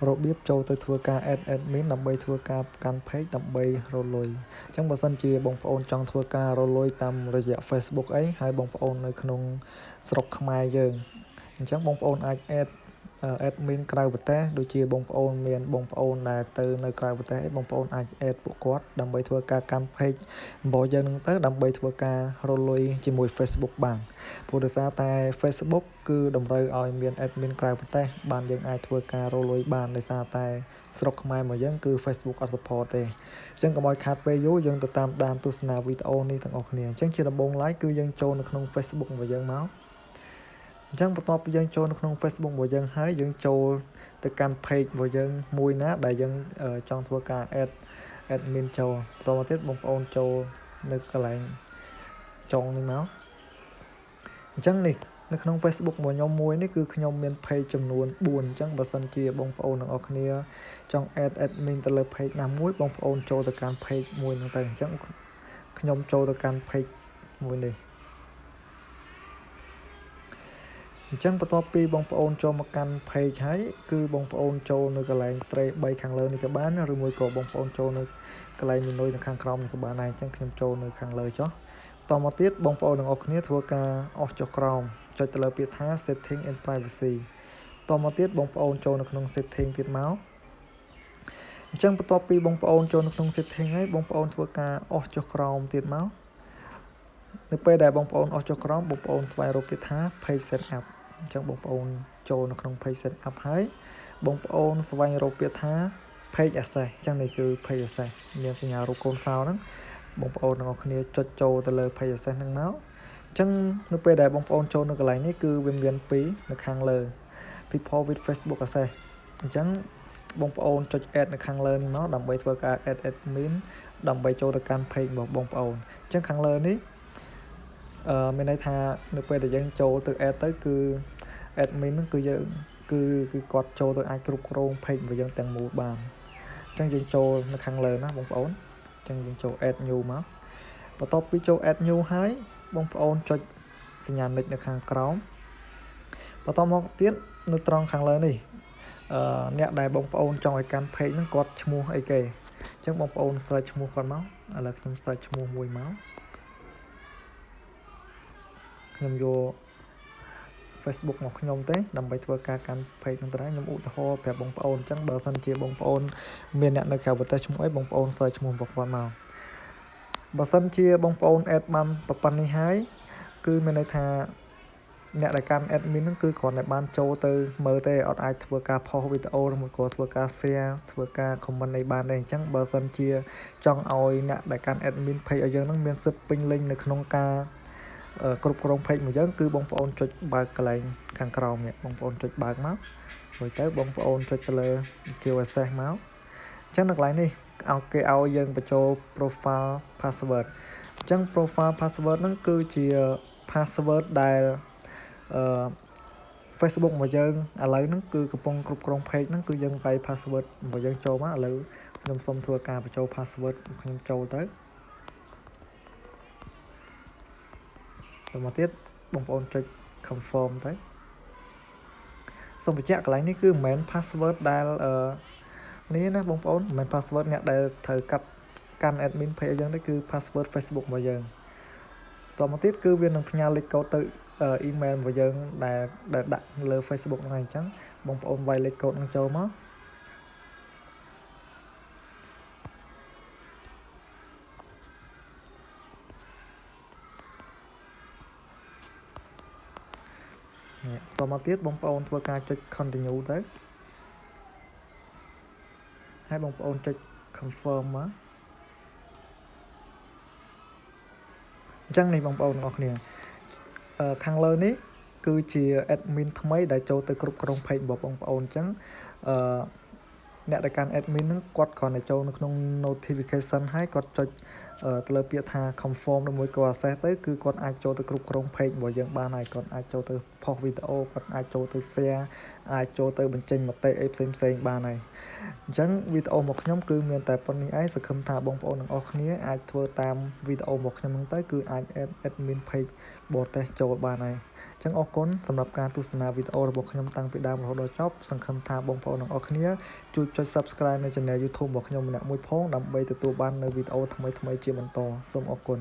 របៀបចូលទៅធ្វើការ add admin ដើម្បីធ្វើការកាន់ page ដើម្បីរកលុយអញ្ចឹងបើសិនជាបងប្អូនចង់ធ្វើការរកលុយតាមរយៈ Facebook អីហើយបងប្អូននៅក្នុងស្រុកខ្មែរយើងអញ្ចឹងបងប្អូនអាច add admin ក្រៅប្រទេសដូចជាបងប្អូនមានបងប្អូនដែលទៅនៅក្រៅប្រទេសបងប្អូនអាច add ពួកគាត់ដើម្បីធ្វើការកាន់ page របស់យើងនឹងទៅដើម្បីធ្វើការរកលុយជាមួយ Facebook បានព្រោះដោយសារតែ Facebook គឺតម្រូវឲ្យមាន admin ក្រៅប្រទេសបានយើងអាចធ្វើការរកលុយបានដោយសារតែស្រុកខ្មែររបស់យើងគឺ Facebook អត់ support ទេអញ្ចឹងកុំឲ្យខាតពេលយូរយើងទៅតាមដានទស្សនាវីដេអូនេះទាំងអស់គ្នាអញ្ចឹងជាដំបូងឡើយគឺយើងចូលនៅក្នុង Facebook របស់យើងមកអញ្ចឹងបន្ទាប់ពីយើងចូលនៅក្នុង Facebook របស់យើងហើយយើងចូលទៅកាន់ page របស់យើងមួយណាដែលយើងចង់ធ្វើការ add admin ចូលបន្តមកទៀតបងប្អូនចូលនៅកន្លែងចុងនេះមកអញ្ចឹងនេះនៅក្នុង Facebook របស់ខ្ញុំមួយនេះគឺខ្ញុំមាន page ចំនួន4អញ្ចឹងបើសិនជាបងប្អូនទាំងអស់គ្នាចង់ add admin ទៅលើ page ណាមួយបងប្អូនចូលទៅកាន់ page មួយហ្នឹងទៅអញ្ចឹងខ្ញុំចូលទៅកាន់ page មួយនេះអញ្ចឹងបន្ទាប់ពីបងប្អូនចូលមកកាន់ page ហើយគឺបងប្អូនចូលនៅកន្លែង tray 3ខាងលើនេះក៏បានឬមួយក៏បងប្អូនចូលនៅកន្លែង menu នៅខាងក្រោមនេះក៏បានដែរអញ្ចឹងខ្ញុំចូលនៅខាងលើចុះតមកទៀតបងប្អូនទាំងអស់គ្នាធ្វើការអស់ចុះក្រោមចុចទៅលើពាក្យថា setting and privacy តមកទៀតបងប្អូនចូលនៅក្នុង setting ទៀតមកអញ្ចឹងបន្ទាប់ពីបងប្អូនចូលនៅក្នុង setting ហើយបងប្អូនធ្វើការអស់ចុះក្រោមទៀតមកនៅពេលដែលបងប្អូនអស់ចុះក្រោមបងប្អូនស្វែងរកពាក្យថា page setup អញ្ចឹងបងប្អូនចូលនៅក្នុង page setup ហើយបងប្អូនស្វែងរកពាក្យថា page access អញ្ចឹងនេះគឺ page access មានសញ្ញារូបកូនសោហ្នឹងបងប្អូនទាំងអស់គ្នាចុចចូលទៅលើ page access ហ្នឹងមកអញ្ចឹងនៅពេលដែលបងប្អូនចូលនៅកន្លែងនេះគឺវាមាន2នៅខាងលើ people with Facebook access អញ្ចឹងបងប្អូនចុច add នៅខាងលើនេះមកដើម្បីធ្វើការ add admin ដើម្បីចូលទៅកាន់ page របស់បងប្អូនអញ្ចឹងខាងលើនេះមានន័យថានៅពេលដែលយើងចូលទៅ add ទៅគឺ admin ហ្នឹងគឺយើងគឺគាត់ចូលទៅអាចគ្រប់គ្រង page របស់យើងទាំងមូលបានអញ្ចឹងយើងចូលនៅខាងលើណាបងប្អូនអញ្ចឹងយើងចូល add new មកបន្ទាប់ពីចូល add new ហើយបងប្អូនចុចសញ្ញានិចនៅខាងក្រោមបន្តមកទៀតនៅត្រង់ខាងលើនេះអ្នកដែលបងប្អូនចង់ឲ្យកាន់ page ហ្នឹងគាត់ឈ្មោះអីគេអញ្ចឹងបងប្អូន search ឈ្មោះគាត់មកឥឡូវខ្ញុំ search ឈ្មោះមួយមកខ្ញុំយក Facebook របស់ខ្ញុំទេដើម្បីធ្វើការកាន់ page ហ្នឹងទៅដែរខ្ញុំឧទាហរណ៍ប្រាប់បងប្អូនអញ្ចឹងបើសិនជាបងប្អូនមានអ្នកនៅក្រៅប្រទេសឈ្មោះអីបងប្អូន search ឈ្មោះរបស់គាត់មកបើសិនជាបងប្អូន add បានប៉ុណ្្នេះហើយគឺមានន័យថាអ្នកដែលកាន់ admin ហ្នឹងគឺគ្រាន់តែបានចូលទៅមើលទេអត់អាចធ្វើការ post វីដេអូឬមួយក៏ធ្វើការ share ធ្វើការ comment អីបានទេអញ្ចឹងបើសិនជាចង់ឲ្យអ្នកដែលកាន់ admin page ឲ្យយើងហ្នឹងមានសិទ្ធិពេញលេញនៅក្នុងការគ្រប់គ្រង page របស់យើងគឺបងប្អូនចុចបើកកន្លែងខាងក្រោមនេះបងប្អូនចុចបើកមករួចទៅបងប្អូនចុចទៅលើ give access មកអញ្ចឹងនៅកន្លែងនេះគេឲ្យយើងបញ្ចូល profile password អញ្ចឹង profile password ហ្នឹងគឺជា password ដែលFacebook របស់យើងឥឡូវហ្នឹងគឺកំពុងគ្រប់គ្រង page ហ្នឹងគឺយើងវាយ password របស់យើងចូលមកឥឡូវខ្ញុំសូមធ្វើការបញ្ចូល password ខ្ញុំចូលទៅមកទៀតបងប្អូនចុច confirm ទៅសូមបញ្ជាក់កន្លែងនេះគឺមិនមែន password ដែលនេះណាបងប្អូនមិនមែន password អ្នកដែលត្រូវកាន់ admin page យើងទេគឺ password Facebook របស់យើងតមកទៀតគឺវានឹងផ្ញើលេខកូដទៅemail របស់យើងដែលដាក់លើ Facebook ហ្នឹងហើយអញ្ចឹងបងប្អូនវាយលេខកូដហ្នឹងចូលមកតមកទៀតបងប្អូនធ្វើការចុច continue ទៅហើយបងប្អូនចុច confirm មកអញ្ចឹងនេះបងប្អូនទាំងអស់គ្នាខាងលើនេះគឺជា admin ថ្មីដែលចូលទៅគ្រប់គ្រង page របស់បងប្អូនអញ្ចឹងអ្នកដែលកាន់ admin ហ្នឹងគាត់គ្រាន់តែចូលនៅក្នុង notification ហើយគាត់ចុច ទៅលើពាក្យថា confirm ឬមួយក៏ access ទៅគឺគាត់អាចចូលទៅគ្រប់គ្រង page របស់យើងបានហើយគាត់អាចចូលទៅ post វីដេអូគាត់អាចចូលទៅ share អាចចូលទៅបញ្ចេញមតិអីផ្សេងៗបានហើយអញ្ចឹងវីដេអូរបស់ខ្ញុំគឺមានតែប៉ុណ្្នេះឯងសង្ឃឹមថាបងប្អូនទាំងអស់គ្នាអាចធ្វើតាមវីដេអូរបស់ខ្ញុំហ្នឹងទៅគឺអាច add admin page បរទេសចូលបានហើយអញ្ចឹងអរគុណសម្រាប់ការទស្សនាវីដេអូរបស់ខ្ញុំតាំងពីដើមរហូតដល់ចប់សង្ឃឹមថាបងប្អូនទាំងអស់គ្នាជួយចុច Subscribe នៅ Channel YouTube របស់ខ្ញុំម្នាក់មួយផងដើម្បីទទួលបាននូវវីដេអូថ្មីៗជាបន្តសូមអរគុណ